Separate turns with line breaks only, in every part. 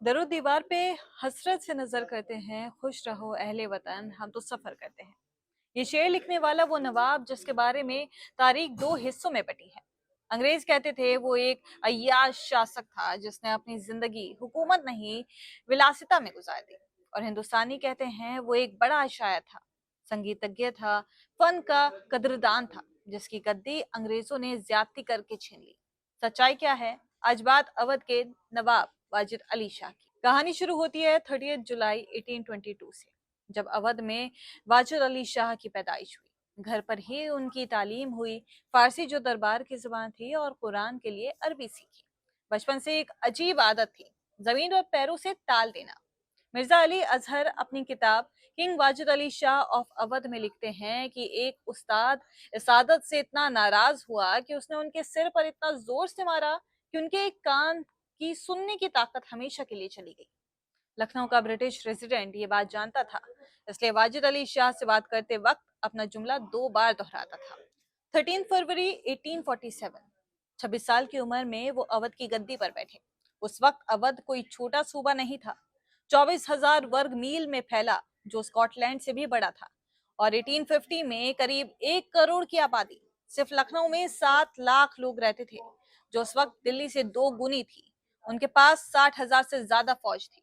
दरो दीवार पे हसरत से नजर करते हैं, खुश रहो अहले वतन, हम तो सफर करते हैं। ये शेर लिखने वाला वो नवाब जिसके बारे में तारीख दो हिस्सों में बटी है। अंग्रेज कहते थे वो एक अय्याश शासक था जिसने अपनी जिंदगी हुकूमत नहीं विलासिता में गुजार दी। और हिंदुस्तानी कहते हैं वो एक बड़ा शायर था, संगीतज्ञ था, फन का कदरदान था, जिसकी गद्दी अंग्रेजों ने ज्यादती करके छीन ली। सच्चाई क्या है? आज बात अवध के नवाब वाजिद अली शाह की। कहानी शुरू होती है 30 जुलाई 1822 से, जब अवध में वाजिद अली शाह की पैदाइश हुई। घर पर ही उनकी तालीम हुई, फारसी जो दरबार की जुबान थी और कुरान के लिए अरबी सीखी। बचपन से एक अजीब आदत थी, जमीन और पैरों से ताल देना। मिर्जा अली अजहर अपनी किताब किंग वाजिद अली शाह ऑफ अवध में लिखते हैं कि एक उस्ताद इस आदत से इतना नाराज हुआ कि उसने उनके सिर पर इतना जोर से मारा कि उनके एक कान की सुनने की ताकत हमेशा के लिए चली गई। लखनऊ का ब्रिटिश रेजिडेंट ये बात जानता था, इसलिए वाजिद अली शाह से बात करते वक्त अपना जुमला 2 बार दोहराता था। 13 फरवरी 1847, 26 साल की उम्र में वो अवध की गद्दी पर बैठे। उस वक्त अवध कोई छोटा सूबा नहीं था, 24,000 वर्ग मील में फैला, जो स्कॉटलैंड से भी बड़ा था। और 1850 में करीब 1 करोड़ की आबादी। सिर्फ लखनऊ में 7 लाख लोग रहते थे, जो उस वक्त दिल्ली से 2 गुनी थी। उनके पास 60,000 से ज्यादा फौज थी।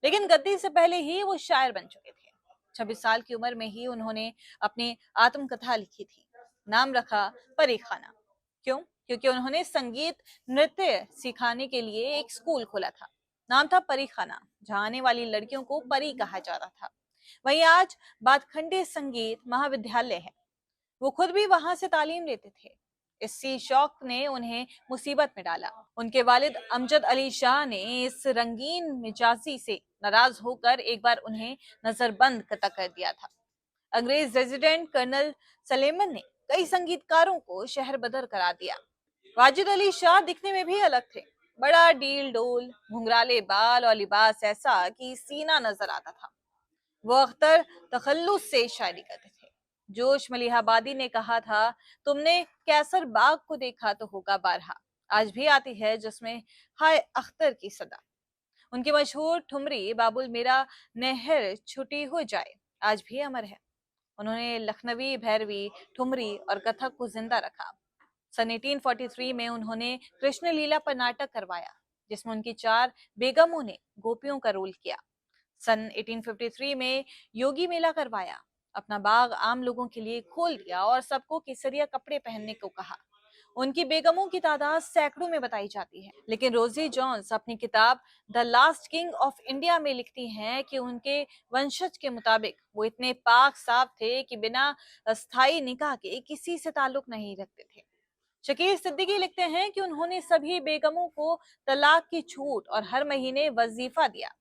लेकिन गद्दी से पहले ही वो शायर बन चुके थे। 26 साल की उम्र में ही उन्होंने अपनी आत्मकथा लिखी थी। नाम रखा परी खाना। क्यों? क्योंकि उन्होंने संगीत नृत्य सिखाने के लिए एक स्कूल खोला था। नाम था परी खाना, जहाँ आने वाली लड़कियों को परी कहा जाता था। वहीं आज बातखंडे संगीत महाविद्यालय है। वो खुद भी वहां से तालीम लेते थे। इसी शौक ने उन्हें मुसीबत में डाला। उनके वालिद अमजद अली शाह ने इस रंगीन मिजाजी से नाराज होकर एक बार उन्हें नजरबंद कर दिया था। अंग्रेज रेजिडेंट कर्नल सलेमन ने कई संगीतकारों को शहर बदर करा दिया। वाजिद अली शाह दिखने में भी अलग थे। बड़ा डील डोल, घुंघराले बाल और लिबास ऐसा कि सीना नजर आता था। वो अख्तर तखल्लुस से शायरी करते थे। जोश मलिहाबादी ने कहा था, तुमने कैसर बाग को देखा तो होगा बारहा, आज भी आती है जिसमें हाय अख्तर की सदा। उनकी मशहूर ठुमरी बाबुल मेरा नहर छुटी हो जाए आज भी अमर है। उन्होंने लखनवी भैरवी, ठुमरी और कथक को जिंदा रखा। सन 1843 में उन्होंने कृष्ण लीला पर नाटक करवाया, जिसमें उनकी 4 बेगमों ने गोपियों का रोल किया। सन 1853 में योगी मेला करवाया, अपना बाग आम लोगों के लिए खोल दिया और सबको केसरिया कपड़े पहनने को कहा। उनकी बेगमों की तादाद सैकड़ों में बताई जाती है। लेकिन रोजी जॉन्स अपनी किताब the last king of India में लिखती हैं कि उनके वंशज के मुताबिक वो इतने पाक साफ थे कि बिना स्थायी निकाह के किसी से ताल्लुक नहीं रखते थे। शकीर सिद्दीकी लिखते हैं कि उन्होंने सभी बेगमों को तलाक की छूट और हर महीने वजीफा दिया।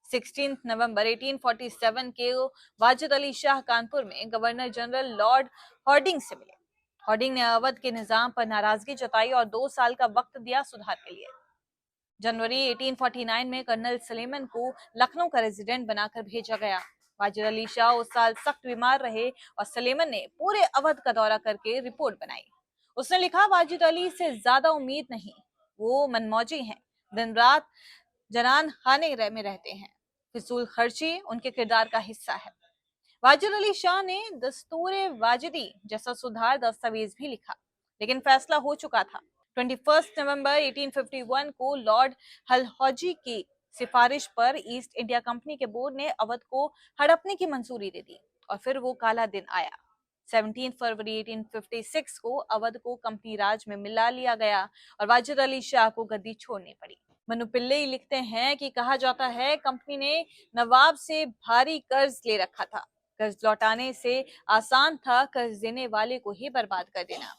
16 नवंबर 1847 के वाजिद अली शाह कानपुर में गवर्नर जनरल लॉर्ड हॉर्डिंग से मिले। हॉर्डिंग ने अवध के निजाम पर नाराजगी जताई और 2 साल का वक्त दिया सुधार के लिए। जनवरी 1849 में कर्नल सलेमन को लखनऊ का रेजिडेंट बनाकर भेजा गया। वाजिद अली शाह उस साल सख्त बीमार रहे और सलेमन ने पूरे अवध का दौरा करके रिपोर्ट बनाई। उसने लिखा, वाजिद अली से ज्यादा उम्मीद नहीं, वो मनमौजी हैं, दिन रात जनान खाने में रहते हैं, फिजूल खर्ची उनके किरदार का हिस्सा है। वाजिद अली शाह ने दस्तूर वाजिदी जैसा सुधार दस्तावेज भी लिखा, लेकिन फैसला हो चुका था। 21 नवंबर 1851 को लॉर्ड हलहौजी की सिफारिश पर ईस्ट इंडिया कंपनी के बोर्ड ने अवध को हड़पने की मंजूरी दे दी और फिर वो काला दिन आया। 17 फरवरी 1856 को अवध को कंपनी राज में मिला लिया गया और वाजिद अली शाह को गद्दी छोड़नी पड़ी। मनु पिल्लई लिखते हैं कि कहा जाता है कंपनी ने नवाब से भारी कर्ज ले रखा था। कर्ज लौटाने से आसान था कर्ज देने वाले को ही बर्बाद कर देना।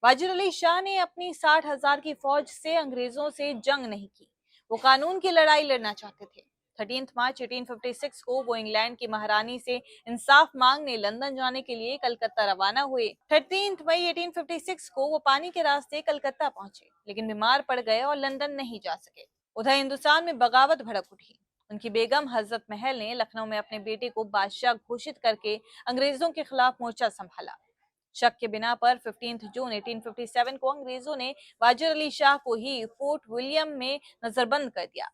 वाजिद अली शाह ने अपनी 60,000 की फौज से अंग्रेजों से जंग नहीं की, वो कानून की लड़ाई लड़ना चाहते थे। 13 मार्च 1856 को वो इंग्लैंड की महारानी से इंसाफ मांगने लंदन जाने के लिए कलकत्ता रवाना हुए। 13 मई 1856 को वो पानी के रास्ते कलकत्ता पहुंचे, लेकिन बीमार पड़ गए और लंदन नहीं जा सके। उधर हिंदुस्तान में बगावत भड़क उठी। उनकी बेगम हजरत महल ने लखनऊ में अपने बेटे को बादशाह घोषित करके अंग्रेजों के खिलाफ मोर्चा संभाला। शक के बिना पर 15 जून 1857 को अंग्रेजों ने वाजिद अली शाह को ही फोर्ट विलियम में नजरबंद कर दिया।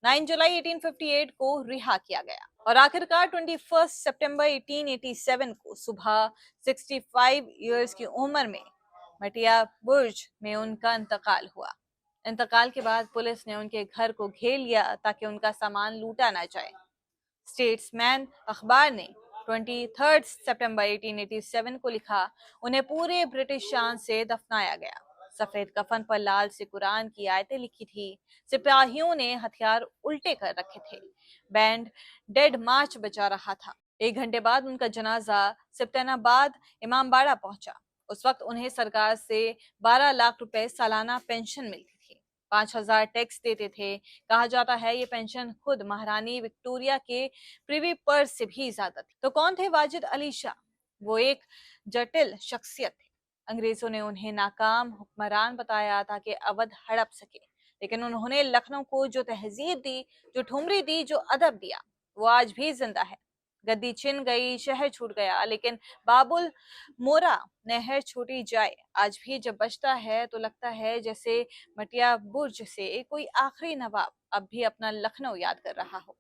9 जुलाई 1858 को रिहा किया गया और आखिरकार 21 सितंबर 1887 को सुबह 65 इयर्स की उम्र में मटिया बुर्ज में उनका इंतकाल हुआ। इंतकाल के बाद पुलिस ने उनके घर को घेर लिया ताकि उनका सामान लूटा ना जाए। स्टेट्समैन अखबार ने 23 सितंबर 1887 को लिखा, उन्हें पूरे ब्रिटिश शान से दफनाया गया। सफेद कफन पर लाल से कुरान की आयतें लिखी थी। सिपाहियों ने हथियार उल्टे कर रखे थे। बैंड डेड मार्च बजा रहा था। 1 घंटे बाद उनका जनाजा सिप्तानाबाद इमामबाड़ा पहुंचा। उस वक्त उन्हें सरकार से 12 लाख रुपए सालाना पेंशन मिलती थी। 5,000 टैक्स देते थे। कहा जाता है ये पेंशन खुद महारानी विक्टोरिया के प्रिवी पर्स से भी ज्यादा थी। तो कौन थे वाजिद अली शाह? वो एक जटिल शख्सियत थे। अंग्रेजों ने उन्हें नाकाम हुक्मरान बताया ताकि अवध हड़प सके, लेकिन उन्होंने लखनऊ को जो तहजीब दी, जो ठुमरी दी, जो अदब दिया, वो आज भी जिंदा है। गद्दी छिन गई, शहर छूट गया, लेकिन बाबुल मोरा नहर छोटी जाए आज भी जब बजता है तो लगता है जैसे मटिया बुर्ज से कोई आखिरी नवाब अब भी अपना लखनऊ याद कर रहा हो।